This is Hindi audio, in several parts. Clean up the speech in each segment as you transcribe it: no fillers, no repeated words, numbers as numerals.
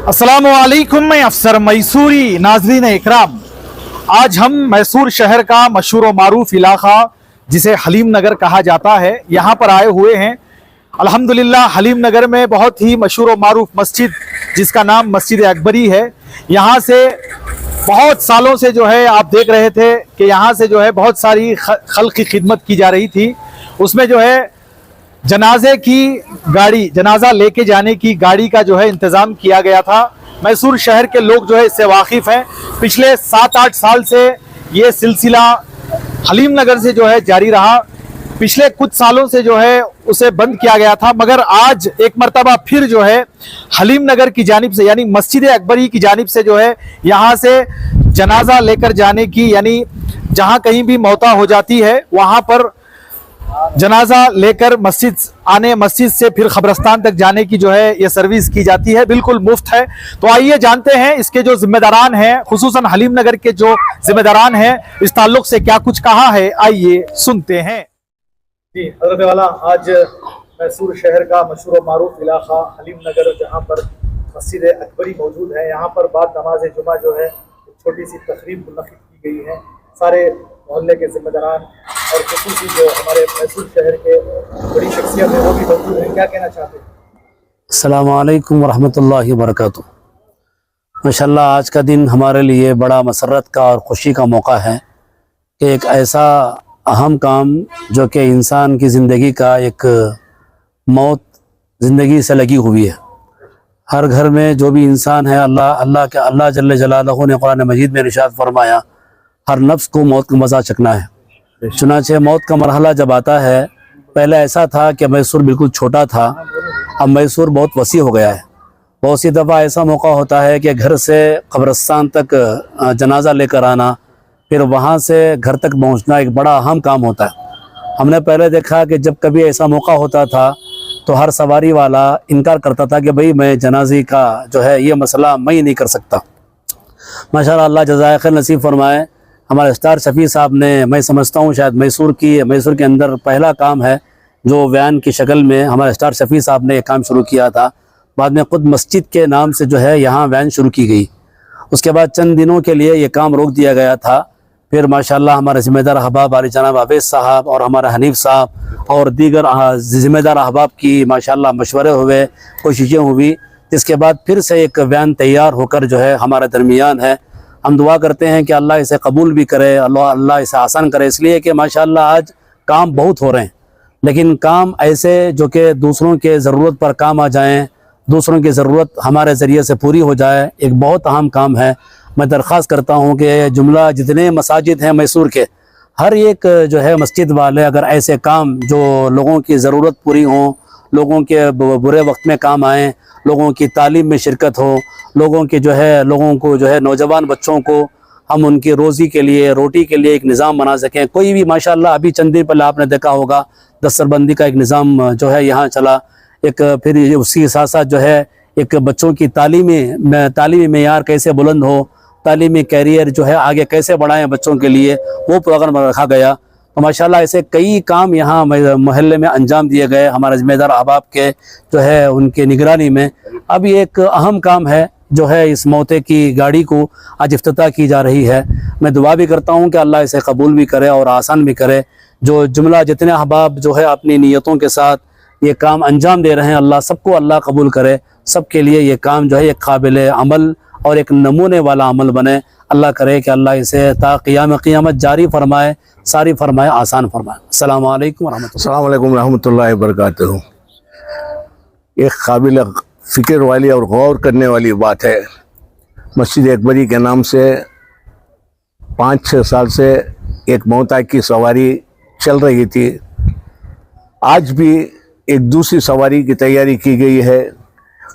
अस्सलामुअलैकुम, मैं अफसर मैसूरी। नाजरीन इकराम, आज हम मैसूर शहर का मशहूर व मारूफ इलाका जिसे हलीम नगर कहा जाता है, यहाँ पर आए हुए हैं। अल्हम्दुलिल्लाह हलीम नगर में बहुत ही मशहूर व मारूफ मस्जिद जिसका नाम मस्जिद अकबरी है। यहाँ से बहुत सालों से जो है आप देख रहे थे कि यहाँ से जो है बहुत सारी खल्क की खिदमत की जा रही थी। उसमें जो है जनाजे की गाड़ी, जनाजा लेके जाने की गाड़ी का जो है इंतज़ाम किया गया था। मैसूर शहर के लोग जो है इससे वाकिफ़ हैं। पिछले 7-8 साल से ये सिलसिला हलीम नगर से जो है जारी रहा। पिछले कुछ सालों से जो है उसे बंद किया गया था, मगर आज एक मरतबा फिर जो है हलीम नगर की जानिब से यानी मस्जिद अकबरी की जानिब से जो है यहाँ से जनाजा लेकर जाने की, यानी जहाँ कहीं भी मौता हो जाती है वहाँ पर जनाजा लेकर मस्जिद से फिर कब्रिस्तान तक जाने की जो है ये सर्विस की जाती है, बिल्कुल मुफ्त है। तो आइए जानते हैं इसके जो जिम्मेदारान हैं, खुसूसन हलीम नगर के जो जिम्मेदारान हैं, इस ताल्लुक से क्या कुछ कहा है, आइए सुनते हैं। जी हज़रत वाला, आज मैसूर शहर का मशहूर मारूफ इलाका हलीम नगर जहाँ पर मस्जिद अकबरी मौजूद है, यहाँ पर बाद नमाज जुमा जो है छोटी सी तकरीब मुनक़िद की गई है। सारे मोहल्ले के जिम्मेदारान और खुसूसी जो हमारे मैसूर शहर के बड़ी शख्सियत है वो भी मौजूद हैं। क्या कहना चाहते हैं? अस्सलामु अलैकुम वरहमतुल्लाहि वबरकातुहू। माशाअल्लाह, आज का दिन हमारे लिए बड़ा मसरत का और ख़ुशी का मौका है कि एक ऐसा अहम काम जो कि इंसान की ज़िंदगी का एक मौत ज़िंदगी से लगी हुई है। हर घर में जो भी इंसान है, अल्लाह जल्ले जलालहू ने कुरान मजीद में इरशाद फरमाया, हर नफ्स को मौत का मज़ा चखना है। चुनांचे मौत का मरहला जब आता है, पहले ऐसा था कि मैसूर बिल्कुल छोटा था, अब मैसूर बहुत वसी हो गया है। बहुत सी दफ़ा ऐसा मौका होता है कि घर से कब्रिस्तान तक जनाजा लेकर आना, फिर वहाँ से घर तक पहुँचना एक बड़ा अहम काम होता है। हमने पहले देखा कि जब कभी ऐसा मौका होता था तो हर सवारी वाला इनकार करता था कि भाई मैं जनाजे का जो है ये मसला मैं ही नहीं कर सकता। माशाअल्लाह, अल्लाह जज़ाए खैर नसीब फरमाए। हमारे स्टार शफ़ी साहब ने, मैं समझता हूँ शायद मैसूर के अंदर पहला काम है जो वैन की शक्ल में हमारे स्टार शफ़ी साहब ने काम शुरू किया था। बाद में ख़ुद मस्जिद के नाम से जो है यहाँ वैन शुरू की गई। उसके बाद चंद दिनों के लिए ये काम रोक दिया गया था। फिर माशाअल्लाह हमारे ज़िम्मेदार अहबाब आली जनाब अवैस साहब और हमारा हनीफ साहब और दीगर ज़िम्मेदार अहबाब की माशाअल्लाह मशवरे हुए, कोशिशें हुई, जिसके बाद फिर से एक वैन तैयार होकर जो है हमारे दरमियान है। हम दुआ करते हैं कि अल्लाह इसे कबूल भी करे, अल्लाह इसे आसान करे, इसलिए कि माशाअल्लाह आज काम बहुत हो रहे हैं, लेकिन काम ऐसे जो कि दूसरों के ज़रूरत पर काम आ जाएं, दूसरों की ज़रूरत हमारे ज़रिए से पूरी हो जाए, एक बहुत अहम काम है। मैं दरख्वास्त करता हूँ कि जुमला जितने मसाजिद हैं मैसूर के, हर एक जो है मस्जिद वाले अगर ऐसे काम जो लोगों की ज़रूरत पूरी हों, लोगों के बुरे वक्त में काम आएँ, लोगों की तालीम में शिरकत हो, लोगों को जो है नौजवान बच्चों को हम उनकी रोज़ी के लिए, रोटी के लिए एक निज़ाम बना सकें। कोई भी माशाअल्लाह अभी चंद दिन पहले आपने देखा होगा दस्तरबंदी का एक निज़ाम जो है यहाँ चला। एक फिर उसके साथ साथ जो है एक बच्चों की तालीमी मेयार कैसे बुलंद हो, तालीमी कैरियर जो है आगे कैसे बढ़ाएं बच्चों के लिए, वो प्रोग्राम रखा गया। तो माशाअल्लाह ऐसे कई काम यहाँ मोहल्ले में अंजाम दिए गए हमारे ज़िम्मेदार अहबाब के जो है उनके निगरानी में। अब ये एक अहम काम है जो है इस मौते की गाड़ी को आज इफ्तिताह की जा रही है। मैं दुआ भी करता हूँ कि अल्लाह इसे कबूल भी करे और आसान भी करे। जो जुमला जितने अहबाब जो है अपनी नीयतों के साथ ये काम अंजाम दे रहे हैं, अल्लाह सबको अल्लाह कबूल करे। सबके लिए ये काम जो है एक काबिल अमल और एक नमूने वाला अमल बने। अल्लाह करे कि अल्लाह इसे ता क़ियामत जारी फरमाए, सारी फरमाए, आसान फरमाए। अस्सलामु अलैकुम रहमतुल्लाहि वबरकातुहू। एक काबिल फ़िक्र वाली और गौर करने वाली बात है। मस्जिद अकबरी के नाम से 5-6 साल से एक मौता की सवारी चल रही थी। आज भी एक दूसरी सवारी की तैयारी की गई है।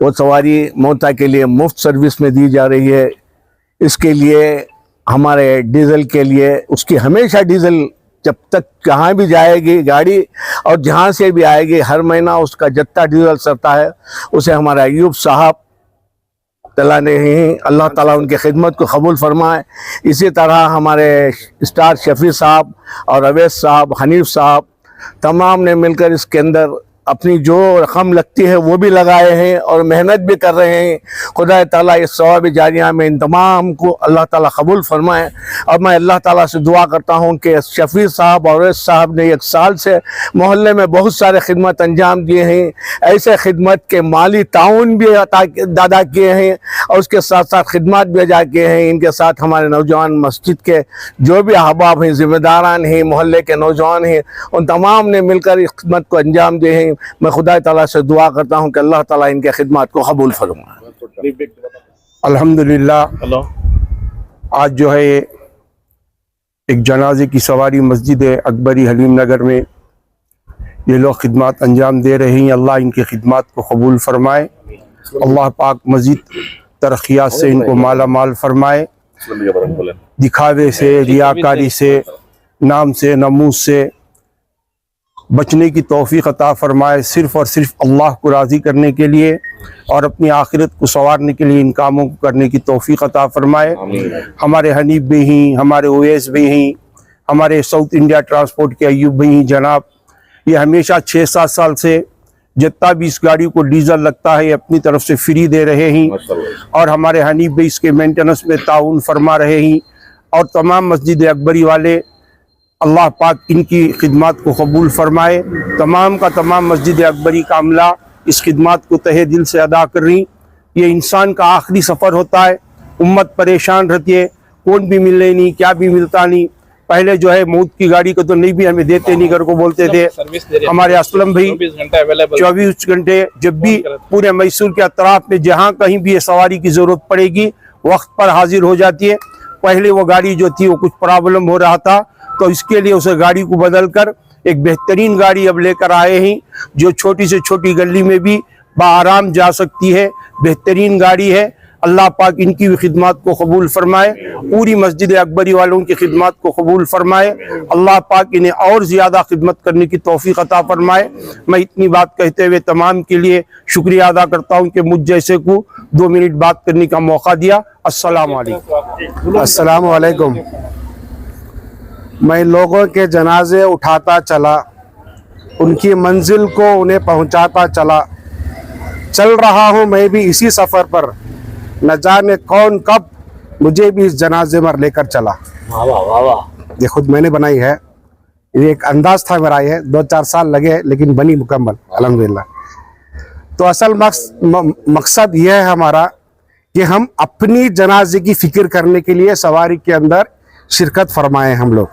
वो सवारी मौता के लिए मुफ्त सर्विस में दी जा रही है। इसके लिए हमारे डीज़ल के लिए, उसकी हमेशा डीज़ल जब तक जहाँ भी जाएगी गाड़ी और जहाँ से भी आएगी, हर महीना उसका जितना डीज़ल सरता है उसे हमारा अयूब साहब तला ने ही, अल्लाह ताला उनकी खिदमत को कबूल फरमाए। इसी तरह हमारे स्टार शफ़ी साहब और अवैस साहब, हनीफ साहब, तमाम ने मिलकर इसके अंदर अपनी जो रकम लगती है वो भी लगाए हैं और मेहनत भी कर रहे हैं। खुदा ताला इस सवाब जारिया में इन तमाम को अल्लाह ताला कबूल फरमाए। और मैं अल्लाह ताला से दुआ करता हूँ कि शफी साहब और अवैस साहब ने 1 साल से मोहल्ले में बहुत सारे खिदमत अंजाम दिए हैं। ऐसे खिदमत के माली ताउन भी अदा किए हैं और उसके साथ साथ खिदमत भी अदा किए हैं। इनके साथ हमारे नौजवान मस्जिद के जो भी अहबाब हैं, ज़िम्मेदारान हैं, मोहल्ले के नौजवान हैं, उन तमाम ने मिलकर इस खिदमत को अंजाम दिए हैं। मैं खुदा ताला से दुआ करता हूँ कि अल्लाह ताला इनके खिदमत को कबूल फरमाए। अल्हम्दुलिल्लाह आज जो है एक जनाजे की सवारी मस्जिद अकबरी हलीम नगर में ये लोग खिदमत अंजाम दे रहे हैं। अल्लाह इनकी खिदमत को कबूल फरमाए। अल्लाह पाक मज़ीद तरक्यात से इनको माला माल फरमाए। दिखावे से, रियाकारी से, नाम से, नमूस से बचने की तौफीक अता फरमाए। सिर्फ़ और सिर्फ अल्लाह को राज़ी करने के लिए और अपनी आखिरत को संवारने के लिए इन कामों को करने की तौफीक अता फरमाए। हमारे हनीफ भी हैं, हमारे ओवैस भी हैं, हमारे साउथ इंडिया ट्रांसपोर्ट के अयूब भी हैं जनाब। ये हमेशा 6-7 साल से जितना भी इस गाड़ी को डीजल लगता है अपनी तरफ से फ्री दे रहे हैं और हमारे हनीफ भी इसके मेंटेनेंस में ताउन फरमा रहे हैं। और तमाम मस्जिद अकबरी वाले अल्लाह पाक इनकी खिदमत को कबूल फरमाए। तमाम का तमाम मस्जिद अकबरी का अमला इस खिदमत को तहे दिल से अदा कर रही। ये इंसान का आखिरी सफ़र होता है, उम्मत परेशान रहती है, कौन भी मिलने नहीं, क्या भी मिलता नहीं। पहले जो है मौत की गाड़ी को तो नहीं भी हमें देते नहीं, घर को बोलते थे। हमारे असलम भाई 24 घंटे जब भी पूरे मैसूर के अतराफ में जहाँ कहीं भी ये सवारी की ज़रूरत पड़ेगी वक्त पर हाजिर हो जाती है। पहले वो गाड़ी जो थी वो कुछ प्रॉब्लम हो रहा था तो इसके लिए उस गाड़ी को बदल कर एक बेहतरीन गाड़ी अब लेकर आए हैं जो छोटी से छोटी गली में भी बाआराम जा सकती है। बेहतरीन गाड़ी है। अल्लाह पाक इनकी भी खिदमत को कबूल फरमाए। पूरी मस्जिद अकबरी वालों की खिदमत को कबूल फरमाए। अल्लाह पाक इन्हें और ज़्यादा खिदमत करने की तौफीक अता फरमाए। मैं इतनी बात कहते हुए तमाम के लिए शुक्रिया अदा करता हूँ कि मुझ जैसे को 2 मिनट बात करने का मौका दिया। अस्सलाम वालेकुम। अस्सलाम वालेकुम। मैं लोगों के जनाजे उठाता चला, उनकी मंजिल को उन्हें पहुंचाता चला। चल रहा हूं मैं भी इसी सफ़र पर, न जाने कौन कब मुझे भी इस जनाजे में लेकर चला। ये खुद मैंने बनाई है, ये एक अंदाज था मेरा। ये 2-4 साल लगे लेकिन बनी मुकम्मल अल्हम्दुलिल्लाह। तो असल मकसद ये है हमारा कि हम अपनी जनाजे की फ़िक्र करने के लिए सवारी के अंदर शिरकत फरमाएं हम लोग।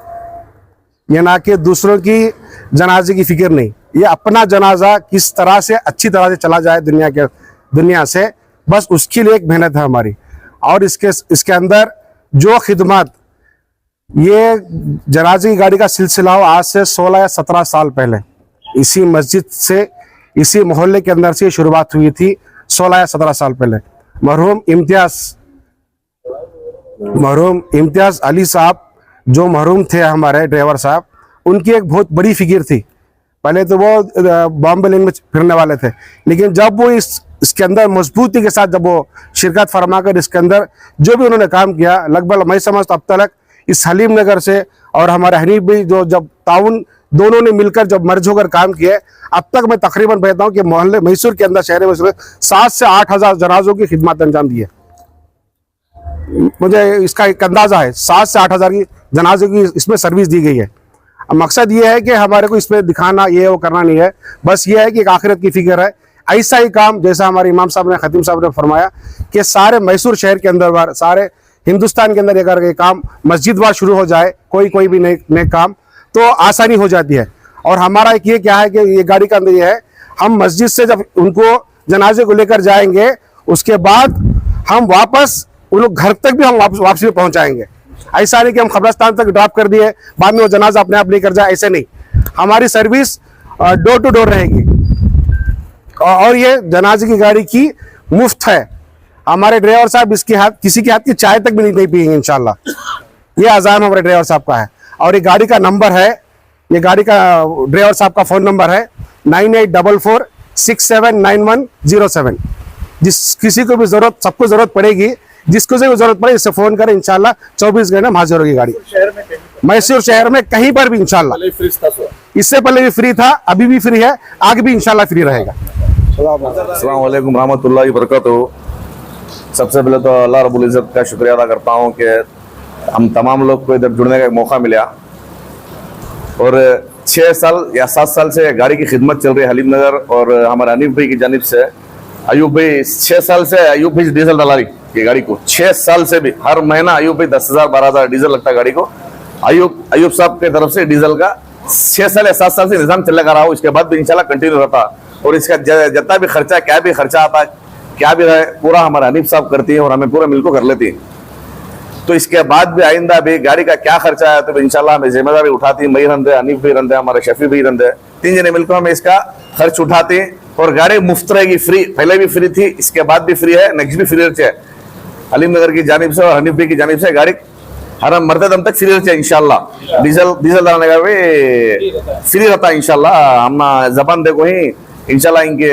ये ना कि दूसरों की जनाजे की फ़िक्र नहीं, ये अपना जनाजा किस तरह से अच्छी तरह से चला जाए दुनिया से, बस उसके लिए एक मेहनत है हमारी। और इसके अंदर जो खिदमत, ये जनाजे की गाड़ी का सिलसिला हो आज से 16 या 17 साल पहले इसी मस्जिद से, इसी मोहल्ले के अंदर से शुरुआत हुई थी। 16 या 17 साल पहले मरहूम इम्तियाज़ अली साहब जो मरहूम थे हमारे ड्राइवर साहब, उनकी एक बहुत बड़ी फिक्र थी। पहले तो वो बॉम्बे लेन में फिरने वाले थे, लेकिन जब वो इसके अंदर मजबूती के साथ जब वो शिरकत फरमा कर इसके अंदर जो भी उन्होंने काम किया, लगभग मैं समझता अब तक इस हलीम नगर से और हमारे हनीफ भी जो जब ताउन दोनों ने मिलकर जब मर्ज होकर काम किए, अब तक मैं तकरीबन कहता हूँ कि मोहल्ले मैसूर के अंदर, शहर मैसूर 7 से 8 हज़ार जनाजों की खिदमत अंजाम दी है। मुझे इसका एक अंदाजा है, 7 से 8 हज़ार की जनाजों की इसमें सर्विस दी गई है। अब मकसद ये है कि हमारे को इसमें दिखाना ये वो करना नहीं है, बस ये है कि एक आखिरत की फिक्र है। ऐसा ही काम जैसा हमारे इमाम साहब ने, खतीब साहब ने फरमाया कि सारे मैसूर शहर के अंदर, सारे हिंदुस्तान के अंदर अगर ये काम मस्जिद वार शुरू हो जाए, कोई भी नए काम, तो आसानी हो जाती है। और हमारा एक ये क्या है कि ये गाड़ी का अंदर ये है, हम मस्जिद से जब उनको जनाजे को लेकर जाएंगे उसके बाद हम वापस उन लोग घर तक भी हम वापसी में पहुंचाएंगे। ऐसा नहीं कि हम कब्रिस्तान तक ड्रॉप कर दिए बाद में वो जनाजा अपने आप लेकर जाए, ऐसे नहीं। हमारी सर्विस डोर टू डोर रहेगी और ये जनाजे की गाड़ी की मुफ्त है। हमारे ड्राइवर साहब इसके हाथ, किसी के हाथ की चाय तक भी नहीं पिएंगे इंशाल्लाह। ये अज़ान हमारे ड्राइवर साहब का है। और ये गाड़ी का नंबर है, ये गाड़ी का ड्राइवर साहब का फ़ोन नंबर है 9844679107। जिस किसी को भी ज़रूरत, सबको ज़रूरत पड़ेगी, जिसको से ज़रूरत पड़े इससे फ़ोन करें, इंशाल्लाह 24 घंटे में हाजिर होगी गाड़ी। मैसूर शहर में कहीं पर भी इंशाल्लाह। इससे पहले भी फ्री था, अभी भी फ्री है, आगे भी इंशाल्लाह फ्री रहेगा। अस्सलाम वालेकुम रहमतुल्लाहि व बरकातहू। सबसे पहले तो अल्लाह रब्बुल इज़्ज़त का शुक्रिया अदा करता हूँ कि हम तमाम लोग को इधर जुड़ने का एक मौका मिला। और 6 साल या 7 साल से गाड़ी की खिदमत चल रही है हलीम नगर, और हमारे अनीफ भाई की जानिब से अयूब भाई 6 साल से अयूब भाई डीजल डाला रही ये गाड़ी को। 6 साल से भी हर महीना अयूब भाई 10,000 12,000 डीजल लगता है गाड़ी को। अयूब साहब की तरफ से डीजल का 6 साल या 7 साल से निजाम चलने का रहा हो, इसके बाद भी इंशाल्लाह कंटिन्यू रहता। और इसका जितना भी खर्चा, क्या भी खर्चा आता, क्या भी रहे, पूरा हमारा हनीफ साहब करती है और हमें पूरा मिलकर कर लेती है। तो इसके बाद भी आइंदा भी गाड़ी का क्या खर्चा है तो इंशाल्लाह हमें जिम्मेदारी उठाती, मई रंदे, हनीफ भी रंदे, हमारे शफी भी रंदे, 3 जने मिलकर हमें इसका खर्च उठाते हैं। और गाड़ी मुफ्त रहेगी, फ्री, पहले भी फ्री थी, इसके बाद भी फ्री है, नेक्स्ट भी फ्री है। हलीम नगर की जानिब से और हनीफ भाई की जानिब से गाड़ी हर मरते दम तक फ्री रहती है इंशाल्लाह। डीजल डालने का भी फ्री रहता है इंशाल्लाह। हम जबान देखो ही इंशाल्लाह इनके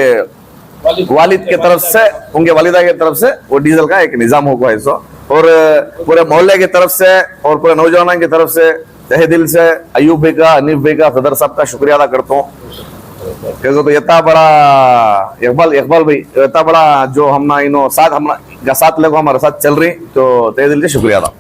वालिद के तरफ से, उनके वालिदा की तरफ से वो डीजल का एक निजाम होगा ऐसा। और पूरे मोहल्ले की तरफ से और पूरे नौजवानों की तरफ से तहे दिल से अयूब भाई का, हनीफ भाई का, सदर साहब का शुक्रिया अदा करता हूँ। तो इतना बड़ा इकबाल भाई, इतना बड़ा जो हम साथ लोग हमारे साथ चल रही, तो तहे दिल से शुक्रिया अदा।